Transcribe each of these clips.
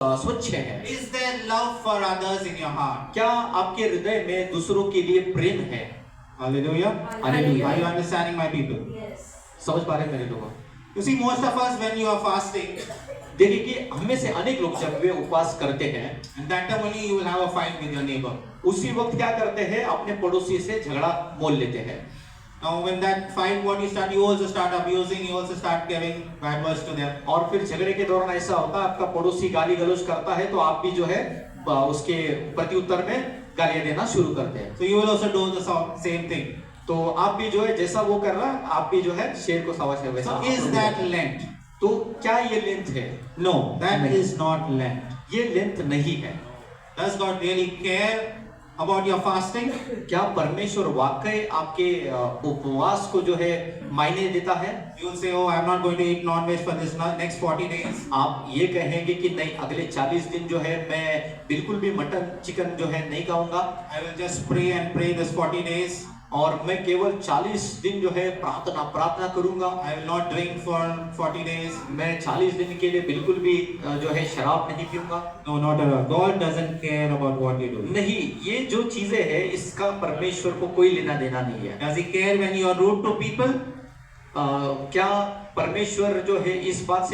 स्वच्छ है? Is there love for others in your heart? क्या आपके हृदय में दूसरों के लिए प्रेम है? Hallelujah. Hallelujah. Are you understanding my people? समझ पा रहे हैं मेरे लोग? You see, most of us, when you are fasting, देखिए कि हमें से अनेक लोग जब वे उपवास करते हैं, and that time only you will have a fight with your neighbor. उसी वक्त क्या करते हैं? अपने पड़ोसी से झगड़ा मोल लेते हैं। Now, when that fight, what you start, you also start abusing, you also start giving bad words to them. और फिर झगड़े के दौरान ऐसा होता है, आपका पड़ोसी गाली गलौज करता है तो आप भी जो है उसके प्रत्युत्तर में गालियां देना शुरू करते हैं। So you will also do the same thing. तो आप भी जो है जैसा वो कर रहा है, आप भी जो है शेर को सवा शेर वैसा। So is that Lent? तो क्या ये लेंथ है? No, that नहीं। is not Lent. ये लेंथ नहीं है। Does God really care about your fasting? क्या परमेश्वर वाकई आपके उपवास को जो है मायने देता है? You will say, oh, I'm not going to eat non-veg for this next 40 days. आप ये कहेंगे कि नहीं, अगले 40 दिन जो है मैं बिल्कुल भी मटन चिकन जो है नहीं खाऊंगा। I will just pray and pray this 40 days. और मैं केवल 40 दिन जो है प्रार्थना करूंगा। I will not drink for 40 days. मैं 40 दिन के लिए बिल्कुल भी जो है शराब नहीं पीऊंगा। No, not at all. God doesn't care about what you do. नहीं, ये जो चीजें है इसका परमेश्वर को कोई लेना देना नहीं है। Does He care when you are rude to people? क्या परमेश्वर जो है इस बात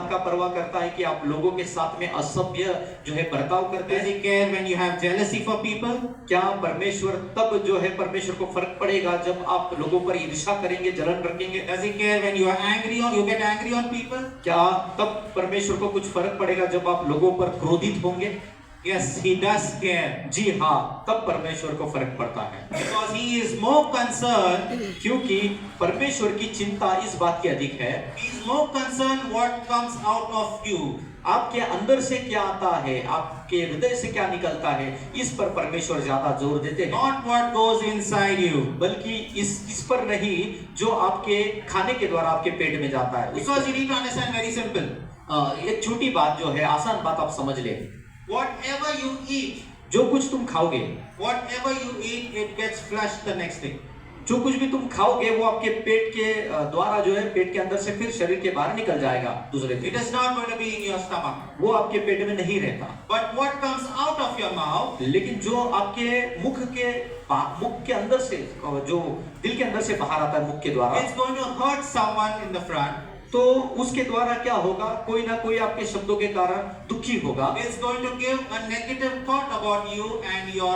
का परवाह करता है कि आप लोगों के साथ में असभ्य जो है बर्ताव करते Does हैं? He care when you have jealousy for people? क्या परमेश्वर तब जो है परमेश्वर को फर्क पड़ेगा जब आप लोगों पर ईर्ष्या करेंगे, जलन रखेंगे? Does He care when you are angry or you get angry on people? क्या तब परमेश्वर को कुछ फर्क पड़ेगा जब आप लोगों पर क्रोधित होंगे? Yes, He does care. जी हाँ, तब परमेश्वर को फर्क पड़ता है। Because He is more concerned. क्योंकि परमेश्वर की चिंता इस बात की अधिक है। He is more concerned what comes out of you. आपके अंदर से क्या आता है, आपके हृदय से क्या निकलता है, इस पर परमेश्वर ज्यादा जोर देते हैं। Not what goes inside you. बल्कि इस पर नहीं जो आपके खाने के द्वारा आपके पेट में जाता है। Because you need to understand very simple. एक छोटी बात जो है, आसान बात आप समझ ले। Whatever you eat, जो कुछ तुम खाओगे, whatever you eat, it gets flushed the next day. जो कुछ भी तुम खाओगे वो आपके पेट के द्वारा जो है पेट के अंदर से फिर शरीर के बाहर निकल जाएगा दूसरे दिन। It is not going to be in your stomach. वो आपके पेट में नहीं रहता। But what comes out of your mouth, लेकिन जो आपके मुख के अंदर से, जो दिल के अंदर से बाहर आता है मुख के द्वारा, it's going to hurt someone in the front. तो उसके द्वारा क्या होगा? कोई ना कोई आपके शब्दों के कारण दुखी होगा। It's going to give a negative thought about you and your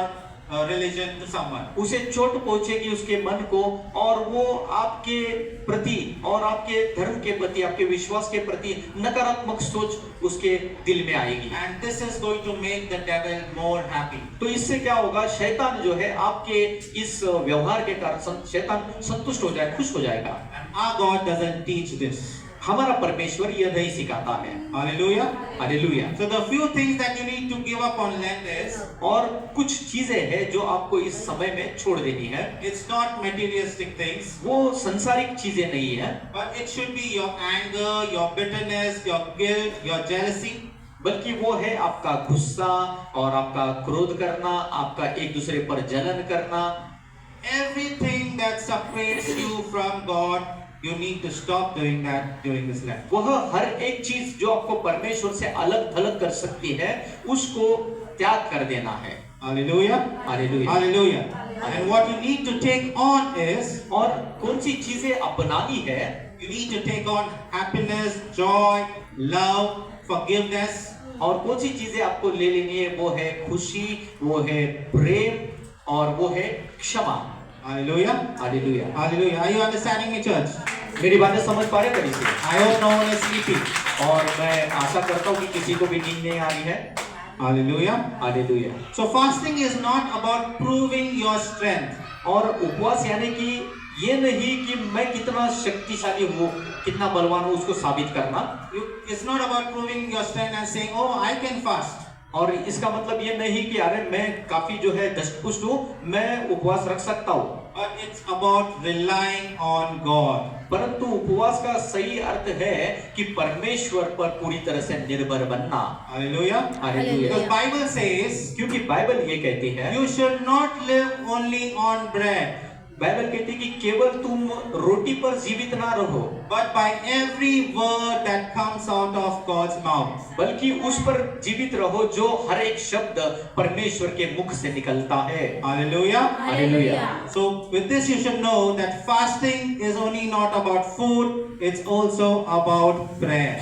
religion to someone. उसे चोट पहुंचेगी उसके मन को, और वो आपके प्रति और आपके धर्म के प्रति, आपके विश्वास के प्रति नकारात्मक सोच उसके दिल में आएगी। And this is going to make the devil more happy. तो इससे क्या होगा? शैतान जो है आपके इस व्यवहार के कारण शैतान संतुष्ट हो जाए, खुश हो जाएगा। And our God doesn't teach this. हमारा परमेश्वर यह नहीं सिखाता है। Hallelujah. Hallelujah. So the few things that you need to give up on Lent is, और कुछ चीजें हैं जो आपको इस समय में छोड़ देनी है। it's not materialistic things, वो संसारिक चीजें नहीं है, but it should be your anger, your bitterness, your guilt, your jealousy. बल्कि वो है आपका गुस्सा और आपका क्रोध करना, आपका एक दूसरे पर जलन करना। Everything that separates you from God, you need to stop doing that during this Lent. वह हर एक चीज जो आपको परमेश्वर से अलग थलग कर सकती है, उसको त्याग कर देना है। Hallelujah. Hallelujah. Hallelujah. And what you need to take on is, और कौन सी चीजें अपनानी है? you need to take on happiness, joy, love, forgiveness. और कौन सी चीजें आपको ले लेनी है? वो है खुशी, वो है प्रेम और वो है क्षमा। Hallelujah. Hallelujah. Hallelujah. Are you understanding me, church? मेरी बातें समझ पा रहे हैं से? I hope no one is sleeping. और मैं आशा करता हूँ कि किसी को भी नींद नहीं आ रही है। Hallelujah. Hallelujah. So fasting is not about proving your strength. और उपवास यानी कि ये नहीं कि मैं कितना शक्तिशाली हूँ, कितना बलवान हूँ, उसको साबित करना। It's not about proving your strength and saying, oh, I can fast. और इसका मतलब ये नहीं कि अरे मैं काफी जो है दष्टपुष्ट हूँ, मैं उपवास रख सकता हूँ। But it's about relying on God. परंतु उपवास का सही अर्थ है कि परमेश्वर पर पूरी तरह से निर्भर बनना। Hallelujah. Hallelujah. Because Bible says, क्योंकि बाइबल ये कहती है, you should not live only on bread. Bible कहती है कि केवल तुम रोटी पर जीवित ना रहो, but by every word that comes out of God's mouth. बल्कि उस पर जीवित रहो जो हर एक शब्द परमेश्वर के मुख से निकलता है। Hallelujah. Hallelujah. So with this you should know that fasting is only not about food, it's also about prayer.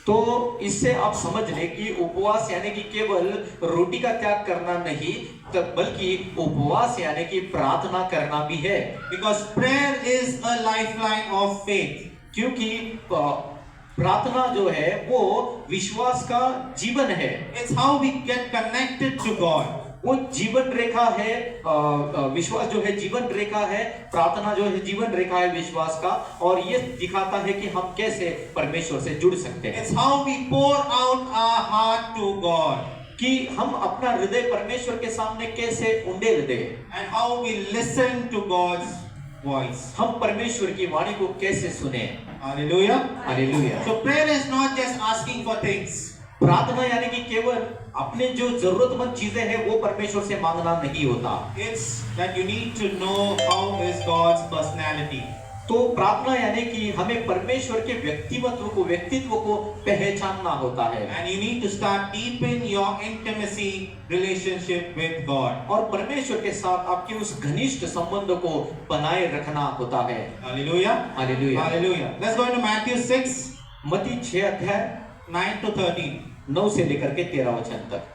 तो इससे आप समझ लें कि उपवास यानी कि केवल रोटी का त्याग करना नहीं, बल्कि उपवास यानी कि प्रार्थना करना भी है। Because prayer is a lifeline of faith. क्योंकि प्रार्थना जो है वो विश्वास का जीवन है। It's how we get connected to God. वो जीवन रेखा है, विश्वास जो है जीवन रेखा है, प्रार्थना जो है जीवन रेखा है विश्वास का, और ये दिखाता है कि हम कैसे परमेश्वर से जुड़ सकते हैं। It's how we pour out our heart to God. कि हम अपना हृदय परमेश्वर के सामने कैसे उंडेल दें, And how we listen to God's voice. हम परमेश्वर की वाणी को कैसे सुने। Hallelujah. Hallelujah. So prayer is not just asking for things. प्रार्थना यानी कि केवल अपने जो जरूरतमंद चीजें हैं वो परमेश्वर से मांगना नहीं होता। It's that you need to know how is God's personality. तो प्रार्थना यानी कि हमें परमेश्वर के व्यक्तित्व को पहचानना होता है। And you need to start deepen your intimacy relationship with God. और परमेश्वर के साथ आपके उस घनिष्ठ संबंध को बनाए रखना होता है। Hallelujah. Hallelujah. Hallelujah. Let's go into Matthew 6, मत्ती 6 अध्याय 9 to 13. 9 से लेकर के 13 वचन तक।